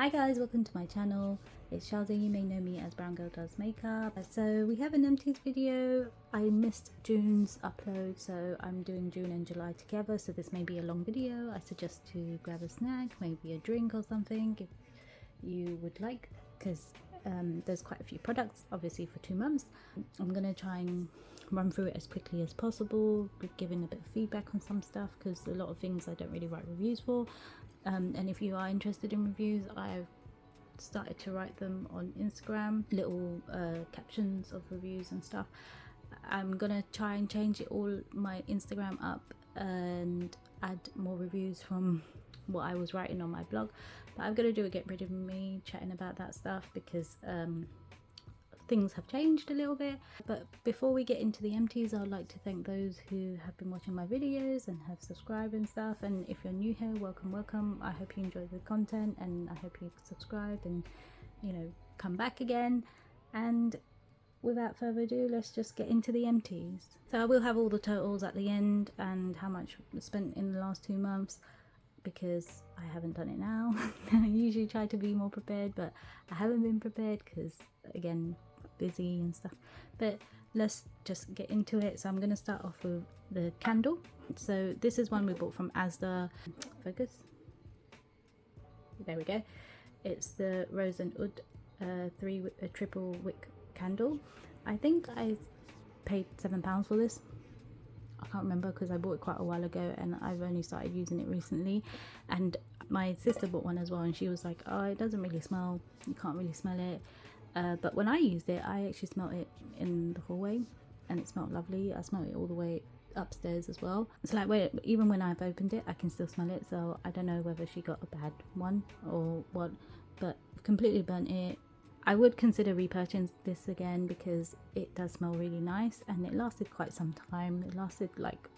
Hi guys, welcome to my channel. It's Shelda. You may know me as Brown Girl Does Makeup. So we have an Empties video. I missed June's upload, so I'm doing June and July together, so this may be a long video. I suggest to grab a snack, maybe a drink or something if you would like, because there's quite a few products obviously for 2 months. I'm gonna try and run through it as quickly as possible, giving a bit of feedback on some stuff, because a lot of things I don't really write reviews for. And if you are interested in reviews, I've started to write them on Instagram, little captions of reviews and stuff. I'm gonna try and change it all, my Instagram up, and add more reviews from what I was writing on my blog. But I've got to get rid of me chatting about that stuff, because things have changed a little bit. But before we get into the empties, I'd like to thank those who have been watching my videos and have subscribed and stuff. And if you're new here, welcome. I hope you enjoy the content, and I hope you subscribe and, you know, come back again. And without further ado, let's just get into the empties. So I will have all the totals at the end and how much was spent in the last 2 months, because I haven't done it now. I usually try to be more prepared, but I haven't been prepared because, again, busy and stuff. But let's just get into it. So I'm going to start off with the candle. So this is one we bought from Asda. Focus. There we go. It's the Rose and Oud triple wick candle. I think I paid £7 for this. I can't remember because I bought it quite a while ago and I've only started using it recently. And my sister bought one as well, and she was like, oh, it doesn't really smell, you can't really smell it. But when I used it, I actually smelled it in the hallway and it smelled lovely. I smelled it all the way upstairs as well. It's like, even when I've opened it, I can still smell it. So I don't know whether she got a bad one or what, but completely burnt it. I would consider repurchasing this again because it does smell really nice, and it lasted quite some time. It lasted like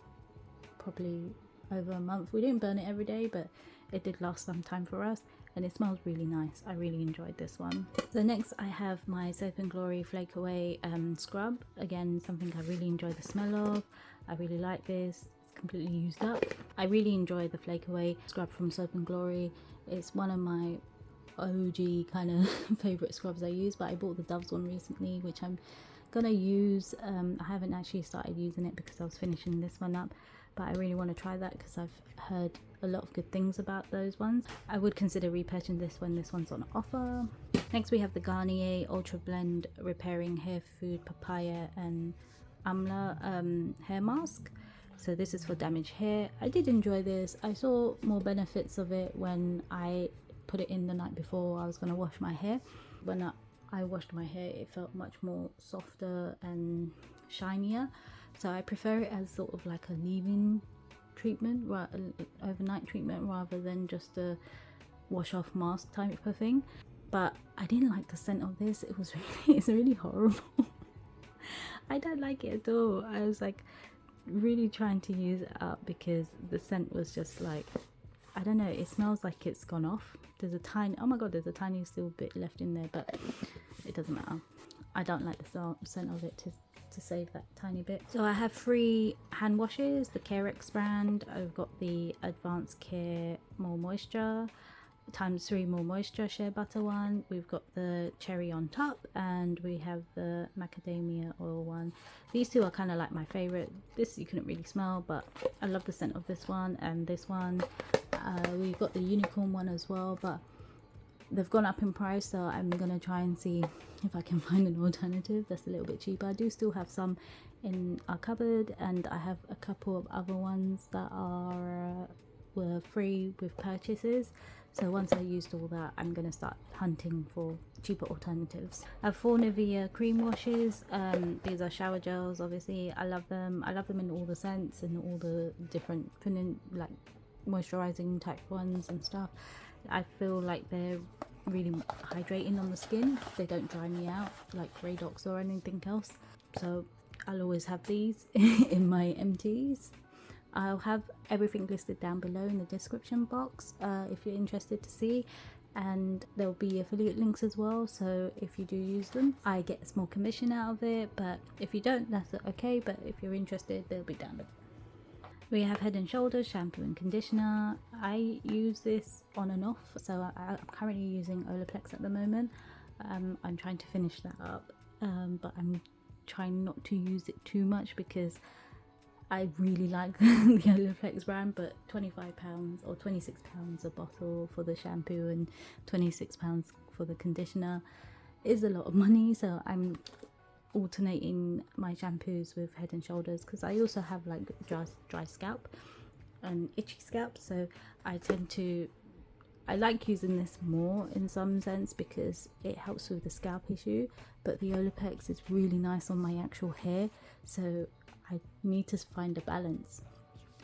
probably over a month. We didn't burn it every day, but it did last some time for us, and it smells really nice. I really enjoyed this one. So next I have my Soap & Glory Flake Away scrub. Again, something I really enjoy the smell of. I really like this. It's completely used up. I really enjoy the Flake Away scrub from Soap & Glory. It's one of my OG kind of favorite scrubs I use, but I bought the Dove's one recently, which I'm gonna use. I haven't actually started using it because I was finishing this one up, but I really want to try that because I've heard a lot of good things about those ones. I would consider repurchasing this when this one's on offer. Next we have the Garnier Ultra Blend Repairing Hair Food Papaya and Amla hair mask. So this is for damaged hair. I did enjoy this. I saw more benefits of it when I put it in the night before I was going to wash my hair. When I washed my hair, it felt much more softer and shinier, so I prefer it as sort of like a leave-in treatment, overnight treatment, rather than just a wash off mask type of thing. But I didn't like the scent of this. It was it's really horrible. I don't like it at all. I was like really trying to use it up because the scent was just like, I don't know, it smells like it's gone off. There's a tiny, oh my god, there's a tiny still bit left in there, but it doesn't matter. I don't like the scent of it to save that tiny bit. So I have 3 hand washes, the Carex brand. I've got the Advanced Care More Moisture ×3 More Moisture Shea Butter one. We've got the Cherry on top, and we have the Macadamia Oil one. These 2 are kind of like my favorite. This you couldn't really smell, but I love the scent of this one and this one. We've got the unicorn one as well, but they've gone up in price, so I'm gonna try and see if I can find an alternative that's a little bit cheaper. I do still have some in our cupboard, and I have a couple of other ones that were free with purchases. So once I used all that, I'm gonna start hunting for cheaper alternatives. I have 4 Nivea cream washes. These are shower gels. Obviously I love them. I love them in all the scents and all the different like moisturizing type ones and stuff. I feel like they're really hydrating on the skin. They don't dry me out like Radox or anything else, so I'll always have these in my empties. I'll have everything listed down below in the description box if you're interested to see, and there'll be affiliate links as well, so if you do use them I get a small commission out of it, but if you don't, that's okay. But if you're interested, they'll be down below. We have Head and Shoulders shampoo and conditioner. I use this on and off, so I'm currently using Olaplex at the moment. I'm trying to finish that up, but I'm trying not to use it too much because I really like the Olaplex brand, but £25 or £26 a bottle for the shampoo and £26 for the conditioner is a lot of money. So I'm alternating my shampoos with Head and Shoulders because I also have like dry scalp and itchy scalp, so I like using this more in some sense because it helps with the scalp issue, but the Olaplex is really nice on my actual hair, so I need to find a balance.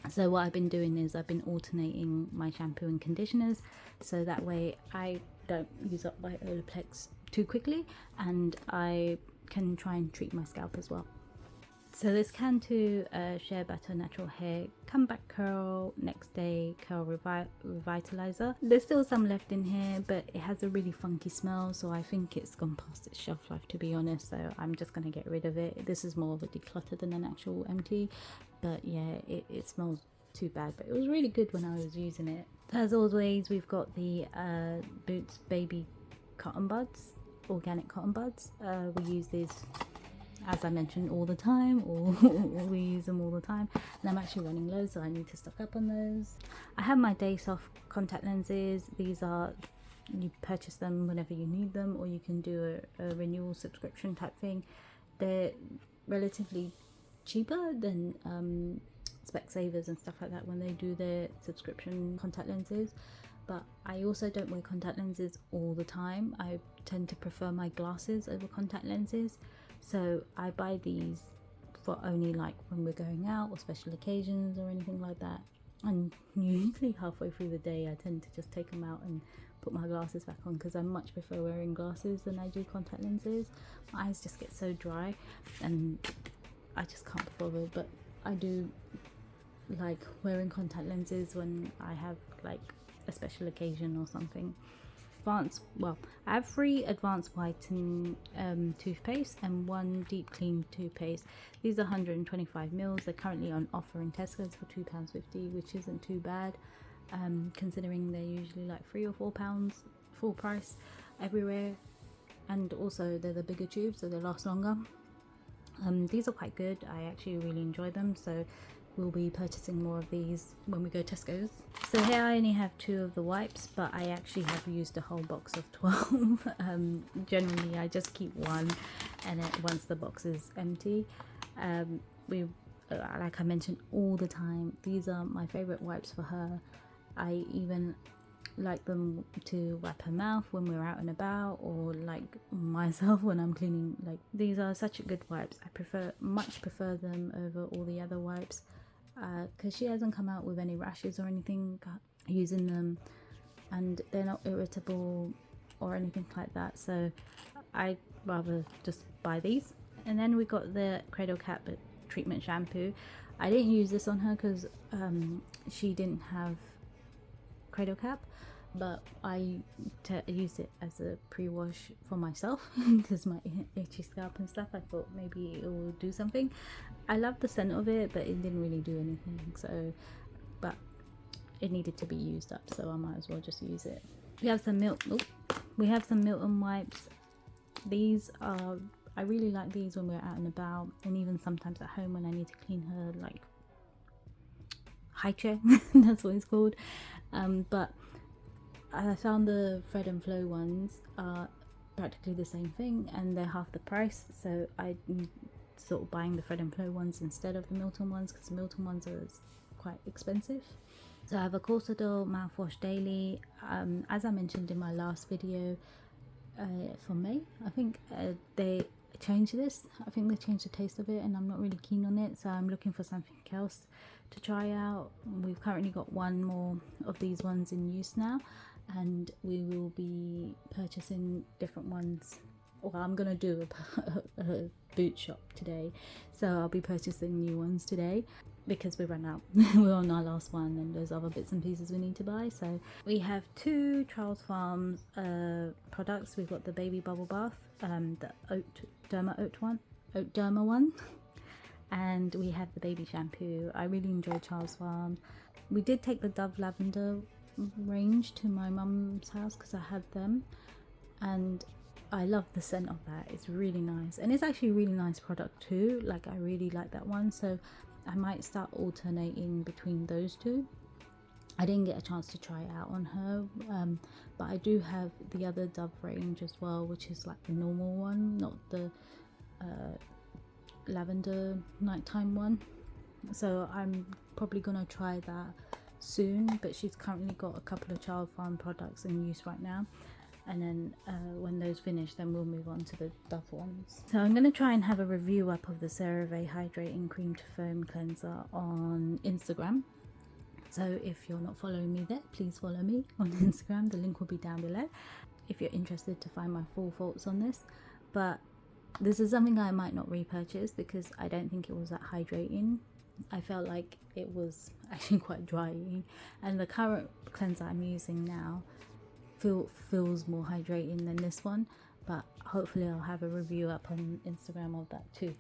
So what I've been doing is I've been alternating my shampoo and conditioners, so that way I don't use up my Olaplex too quickly and I can try and treat my scalp as well. So this can to Shea Butter Natural Hair Comeback Curl Next Day Curl Revitalizer. There's still some left in here, but it has a really funky smell, so I think it's gone past its shelf life, to be honest, so I'm just going to get rid of it. This is more of a declutter than an actual empty, but yeah, it smells too bad, but it was really good when I was using it. As always, we've got the Boots Baby Cotton Buds, organic cotton buds. We use these, as I mentioned, all the time, or we use them all the time, and I'm actually running low, so I need to stock up on those. I have my Day Soft contact lenses. These are, you purchase them whenever you need them, or you can do a renewal subscription type thing. They're relatively cheaper than Specsavers and stuff like that when they do their subscription contact lenses, but I also don't wear contact lenses all the time. I tend to prefer my glasses over contact lenses, so I buy these for only like when we're going out or special occasions or anything like that, and usually halfway through the day I tend to just take them out and put my glasses back on because I much prefer wearing glasses than I do contact lenses. My eyes just get so dry and I just can't be bothered, but I do like wearing contact lenses when I have like a special occasion or something. I have 3 advanced whiten toothpaste and 1 deep clean toothpaste. These are 125ml. They're currently on offer in Tesco's for £2.50, which isn't too bad, considering they're usually like £3 or £4 full price everywhere, and also they're the bigger tubes, so they last longer. These are quite good. I actually really enjoy them, so we'll be purchasing more of these when we go Tesco's. So here I only have 2 of the wipes, but I actually have used a whole box of 12. Generally I just keep one, and once the box is empty, like I mentioned all the time, these are my favorite wipes for her. I even like them to wipe her mouth when we're out and about, or like myself when I'm cleaning. Like, these are such good wipes. I much prefer them over all the other wipes because she hasn't come out with any rashes or anything using them, and they're not irritable or anything like that, so I'd rather just buy these. And then we got the Cradle Cap treatment shampoo. I didn't use this on her because she didn't have Cradle Cap, but I used it as a pre-wash for myself because my itchy scalp and stuff. I thought maybe it will do something. I love the scent of it, but it didn't really do anything, so, but it needed to be used up, so I might as well just use it. We have some Milton wipes. These are, I really like these when we're out and about, and even sometimes at home when I need to clean her like high chair. That's what it's called. But I found the Thread and Flow ones are practically the same thing, and they're half the price, so I sort of buying the Thread and Flow ones instead of the Milton ones, because the Milton ones are quite expensive. So I have a Corsodyl mouthwash daily. As I mentioned in my last video for May, I think they changed this. I think they changed the taste of it, and I'm not really keen on it, so I'm looking for something else to try out. We've currently got 1 more of these ones in use now, and we will be purchasing different ones. Well, I'm gonna do a boot shop today, so I'll be purchasing new ones today because we ran out. We're on our last one, and there's other bits and pieces we need to buy. So we have 2 Charles Farms products. We've got the baby bubble bath, the oat derma one, and we had the baby shampoo. I really enjoyed Charles Farm. We did take the Dove Lavender range to my mum's house because I had them, and I love the scent of that. It's really nice, and it's actually a really nice product too. Like, I really like that one, so I might start alternating between those two. I didn't get a chance to try it out on her, but I do have the other Dove range as well, which is like the normal one, not the lavender nighttime one. So I'm probably gonna try that soon, but she's currently got a couple of Child Farm products in use right now, and then when those finish, then we'll move on to the Dove ones. So I'm going to try and have a review up of the CeraVe Hydrating Cream to Foam Cleanser on Instagram. So if you're not following me there, please follow me on Instagram. The link will be down below if you're interested to find my full thoughts on this. But this is something I might not repurchase because I don't think it was that hydrating. I felt like it was actually quite drying, and the current cleanser I'm using now feels more hydrating than this one, but hopefully I'll have a review up on Instagram of that too,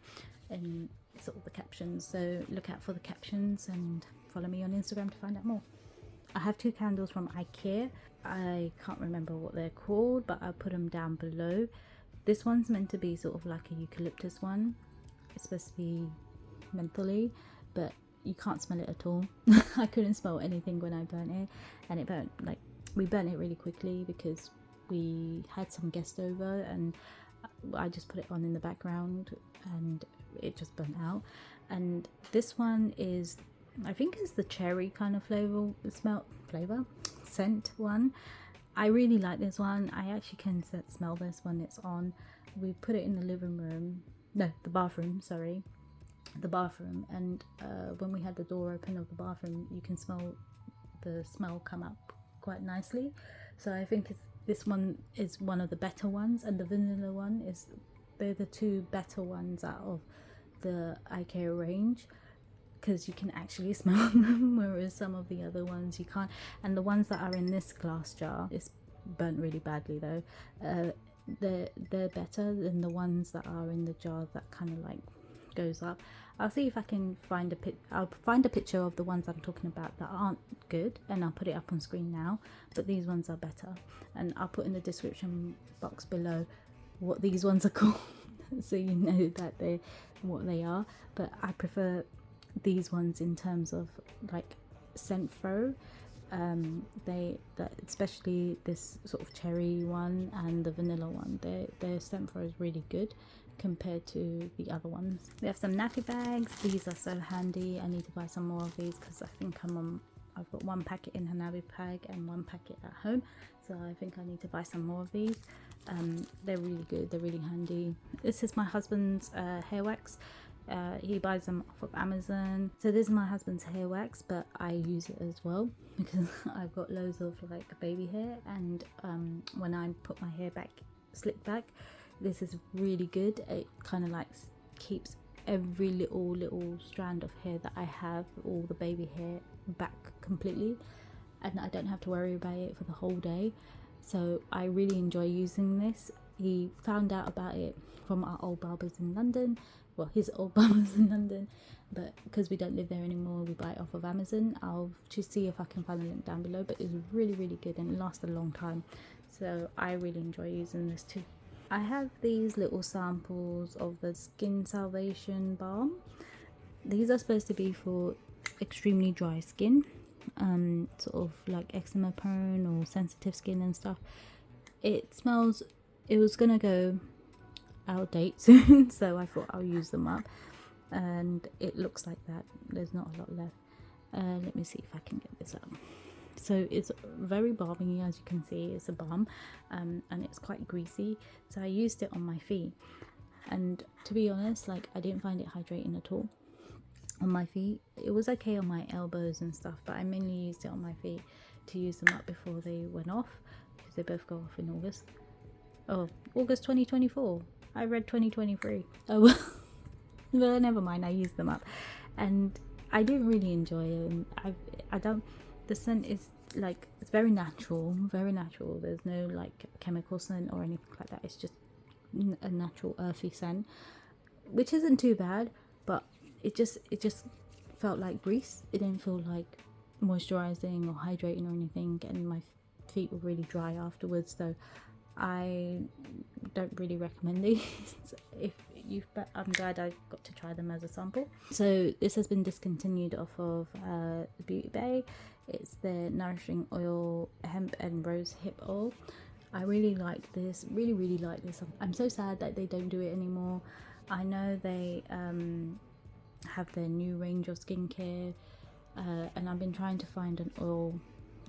and sort of the captions. So look out for the captions and follow me on Instagram to find out more. I have two candles from Ikea. I can't remember what they're called, but I'll put them down below. This one's meant to be sort of like a eucalyptus one. It's supposed to be mentally, but you can't smell it at all. I couldn't smell anything when I burnt it, and it burnt, like, we burnt it really quickly because we had some guests over, and I just put it on in the background and it just burnt out. And this one is, I think it's the cherry kind of scent one. I really like this one. I actually can smell this when it's on. We put it in the living room, no, the bathroom, sorry, the bathroom, and when we had the door open of the bathroom, you can smell the smell come up quite nicely. So I think this one is one of the better ones, and the vanilla one is, they're the two better ones out of the IKEA range, because you can actually smell them, whereas some of the other ones you can't. And the ones that are in this glass jar, it's burnt really badly though, they're better than the ones that are in the jar that kind of like goes up. I'll see if I can find I'll find a picture of the ones I'm talking about that aren't good, and I'll put it up on screen now, but these ones are better, and I'll put in the description box below what these ones are called so you know that they're what they are. But I prefer these ones in terms of like scent throw. Especially this sort of cherry one and the vanilla one, their scent throw is really good compared to the other ones. We have some nappy bags. These are so handy. I need to buy some more of these because I think I've got one packet in a nappy bag and one packet at home, so I think I need to buy some more of these. They're really good, they're really handy. This is my husband's hair wax. He buys them off of Amazon. So this is my husband's hair wax, but I use it as well because I've got loads of like baby hair, and when I put my hair back, slick back, this is really good. It kind of like keeps every little strand of hair that I have, all the baby hair, back completely, and I don't have to worry about it for the whole day. So I really enjoy using this. He found out about it from our old barbers in London, well, his old barbers in London, but because we don't live there anymore, we buy it off of Amazon. I'll just see if I can find a link down below, but it's really good and it lasts a long time, so I really enjoy using this too. I have these little samples of the Skin Salvation Balm. These are supposed to be for extremely dry skin, sort of like eczema prone or sensitive skin and stuff. It was gonna go out of date soon, so I thought I'll use them up, and it looks like that. There's not a lot left. Let me see if I can get this out. So it's very balmy, as you can see. It's a balm, and it's quite greasy, so I used it on my feet, and to be honest, like, I didn't find it hydrating at all on my feet. It was okay on my elbows and stuff, but I mainly used it on my feet to use them up before they went off, because they both go off in August. Oh, August 2024. I read 2023. Oh well. Well, never mind, I used them up, and I didn't really enjoy them. The scent is like, it's very natural. There's no like chemical scent or anything like that. It's just a natural earthy scent, which isn't too bad, but it just felt like grease. It didn't feel like moisturizing or hydrating or anything, and my feet were really dry afterwards. So I don't really recommend these. If you've, I'm glad I got to try them as a sample. So this has been discontinued off of the Beauty Bay. It's the Nourishing Oil Hemp and Rose Hip Oil. I really like this, really like this. I'm so sad that they don't do it anymore. I know they have their new range of skincare, and I've been trying to find an oil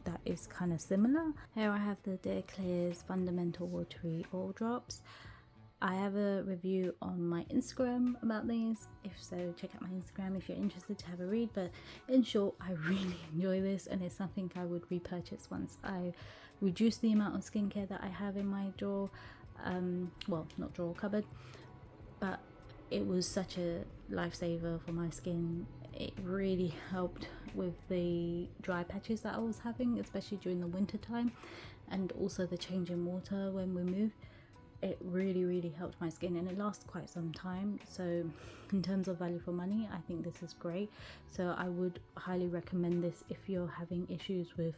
that is kind of similar. Here I have the Dare Clear's Fundamental Watery Oil Drops. I have a review on my Instagram about these, if so check out my Instagram if you're interested to have a read. But in short, I really enjoy this, and it's something I would repurchase once I reduce the amount of skincare that I have in my drawer, well, not drawer, cupboard. But it was such a lifesaver for my skin. It really helped with the dry patches that I was having, especially during the winter time, and also the change in water when we moved. It really helped my skin, and it lasts quite some time. So in terms of value for money, I think this is great. So I would highly recommend this if you're having issues with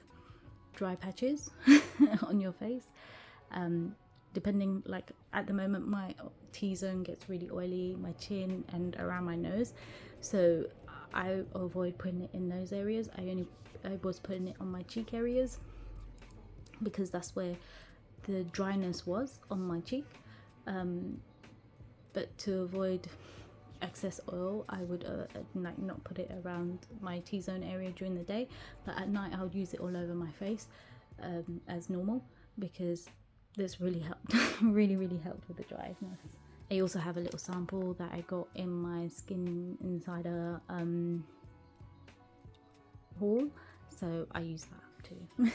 dry patches on your face. Depending, like at the moment my T-zone gets really oily, my chin and around my nose, so I avoid putting it in those areas. I was putting it on my cheek areas because that's where the dryness was, on my cheek. But to avoid excess oil, I would like not put it around my T-zone area during the day, but at night I would use it all over my face as normal, because this really helped. really helped with the dryness. I also have a little sample that I got in my Skin Insider haul, so I use that too.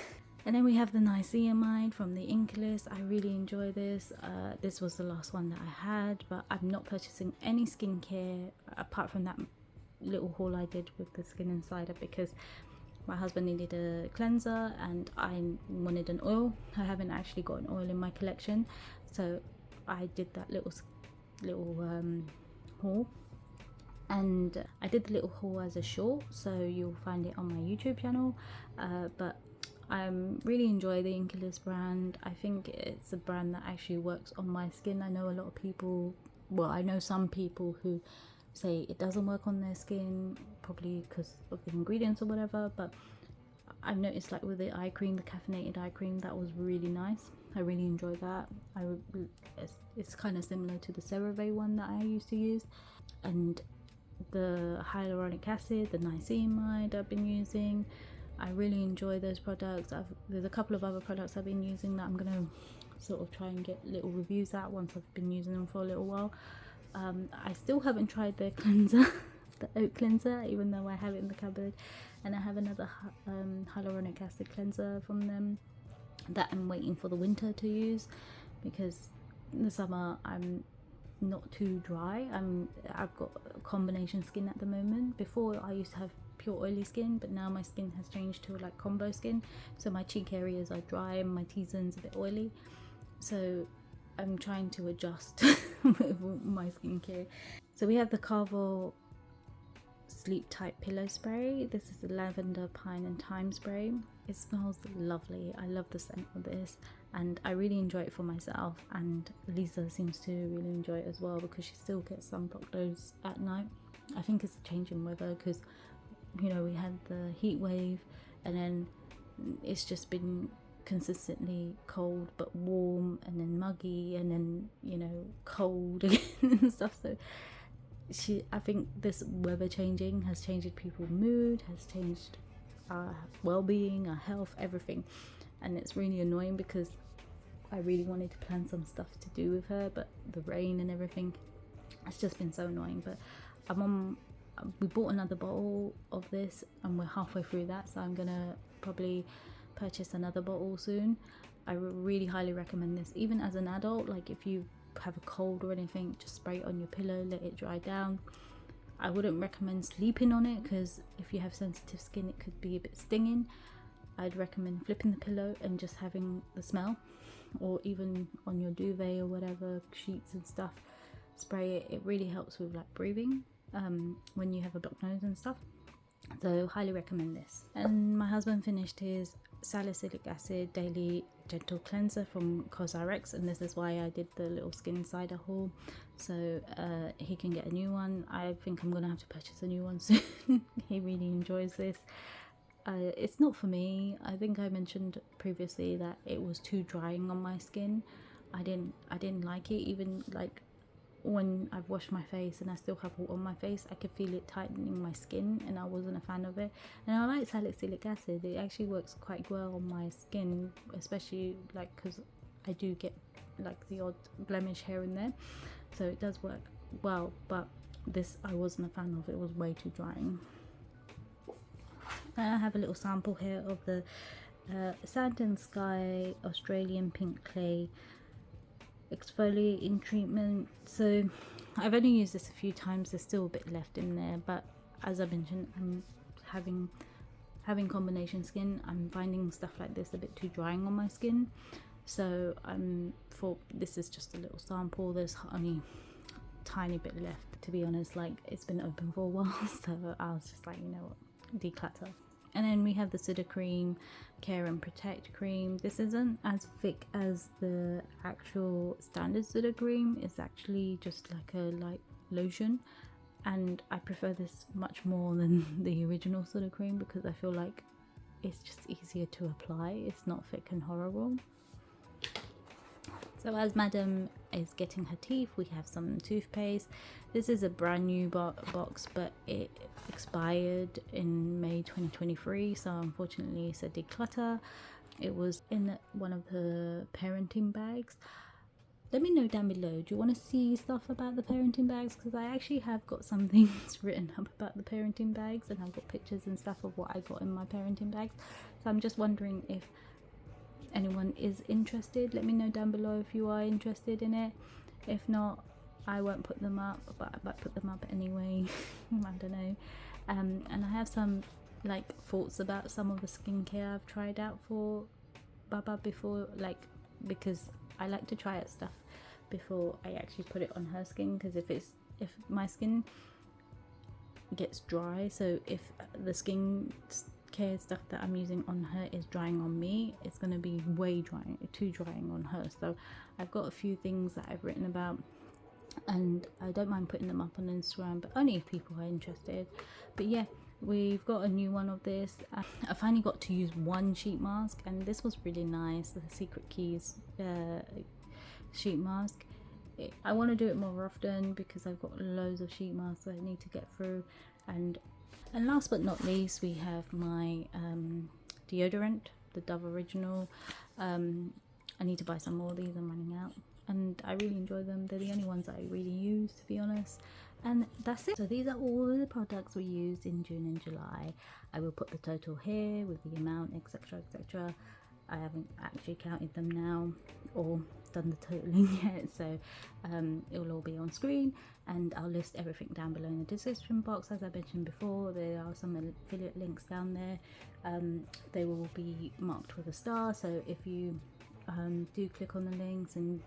And then we have the Nycamide from the Inklift. I really enjoy this. This was the last one that I had, but I'm not purchasing any skincare apart from that little haul I did with the Skin Insider, because my husband needed a cleanser and I wanted an oil. I haven't actually got an oil in my collection, so I did that little haul. And I did the little haul as a short, so you'll find it on my YouTube channel. But I really enjoy the Inklift brand. I think it's a brand that actually works on my skin. I know a lot of people, well, I know some people who say it doesn't work on their skin, probably because of the ingredients or whatever, but I've noticed, like with the eye cream, the caffeinated eye cream, that was really nice. I really enjoy that. It's kind of similar to the CeraVe one that I used to use. And the hyaluronic acid, the niacinamide I've been using, I really enjoy those products. There's a couple of other products I've been using that I'm gonna sort of try and get little reviews at once I've been using them for a little while. I still haven't tried their cleanser, the oat cleanser, even though I have it in the cupboard. And I have another hyaluronic acid cleanser from them that I'm waiting for the winter to use, because in the summer I'm not too dry. I've got a combination skin at the moment. Before I used to have pure oily skin, but now my skin has changed to like combo skin, so my cheek areas are dry and my T-zone's a bit oily, so I'm trying to adjust with my skincare. So we have the Carvel Sleep Tight Pillow Spray. This is the lavender, pine and thyme spray. It smells lovely. I love the scent of this, and I really enjoy it for myself, and Lisa seems to really enjoy it as well, because she still gets some nose at night. I think it's a change in weather, because you know, we had the heat wave, and then it's just been consistently cold but warm, and then muggy, and then, you know, cold again and stuff. So I think this weather changing has changed people's mood, has changed our well-being, our health, everything. And it's really annoying, because I really wanted to plan some stuff to do with her, but the rain and everything, it's just been so annoying. But we bought another bottle of this and we're halfway through that, so I'm gonna probably purchase another bottle soon. I really highly recommend this, even as an adult. Like if you have a cold or anything, just spray it on your pillow, let it dry down. I wouldn't recommend sleeping on it, because if you have sensitive skin it could be a bit stinging. I'd recommend flipping the pillow and just having the smell, or even on your duvet or whatever, sheets and stuff, spray it. It really helps with like breathing. when you have a blocked nose and stuff. So highly recommend this. And my husband finished his salicylic acid daily gentle cleanser from Carex, and this is why I did the little skin cider haul, so he can get a new one. I think I'm gonna have to purchase a new one soon. He really enjoys this. It's not for me. I think I mentioned previously that it was too drying on my skin. I didn't like it. Even like when I've washed my face and I still have water on my face, I could feel it tightening my skin, and I wasn't a fan of it. And I like salicylic acid. It actually works quite well on my skin, especially like because I do get like the odd blemish here and there, so it does work well. But this I wasn't a fan of. It was way too drying. I have a little sample here of the Sand and Sky Australian Pink Clay exfoliating treatment. So I've only used this a few times. There's still a bit left in there, but as I mentioned, I'm having combination skin. I'm finding stuff like this a bit too drying on my skin, so this is just a little sample. There's only a tiny bit left, to be honest. Like, it's been open for a while, so I was just like, you know what, declutter. And then we have the Sudocrem Care and Protect cream. This isn't as thick as the actual standard Sudocrem. It's actually just like a light lotion, and I prefer this much more than the original Sudocrem because I feel like it's just easier to apply. It's not thick and horrible. So as Madam is getting her teeth, we have some toothpaste. This is a brand new box, but it expired in May 2023, so unfortunately it's a declutter. It was in one of the parenting bags. Let me know down below, do you want to see stuff about the parenting bags? Because I actually have got some things written up about the parenting bags, and I've got pictures and stuff of what I got in my parenting bags. So I'm just wondering if anyone is interested. Let me know down below if you are interested in it. If not, I won't put them up, but I might put them up anyway. I don't know. And I have some like thoughts about some of the skincare I've tried out for Baba before, like, because I like to try out stuff before I actually put it on her skin, because if my skin gets dry, so if the skin care stuff that I'm using on her is drying on me, it's going to be way too drying on her. So I've got a few things that I've written about, and I don't mind putting them up on Instagram, but only if people are interested. But yeah, we've got a new one of this. I finally got to use one sheet mask, and this was really nice, the Secret Keys sheet mask. I want to do it more often because I've got loads of sheet masks that I need to get through. And last but not least, we have my deodorant, the Dove Original. I need to buy some more of these. I'm running out, and I really enjoy them. They're the only ones that I really use, to be honest. And that's it. So these are all of the products we used in June and July. I will put the total here with the amount, etc, etc. I haven't actually counted them now or done the totaling yet, so it will all be on screen, and I'll list everything down below in the description box. As I mentioned before, there are some affiliate links down there. They will be marked with a star, so if you do click on the links and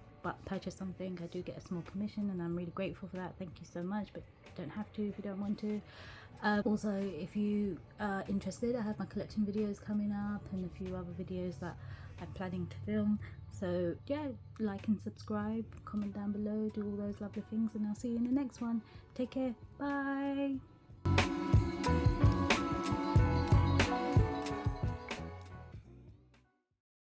purchase something, I do get a small commission, and I'm really grateful for that. Thank you so much, but don't have to if you don't want to. Also, if you are interested, I have my collection videos coming up and a few other videos that I'm planning to film. So yeah, like and subscribe, comment down below, do all those lovely things, and I'll see you in the next one. Take care, bye.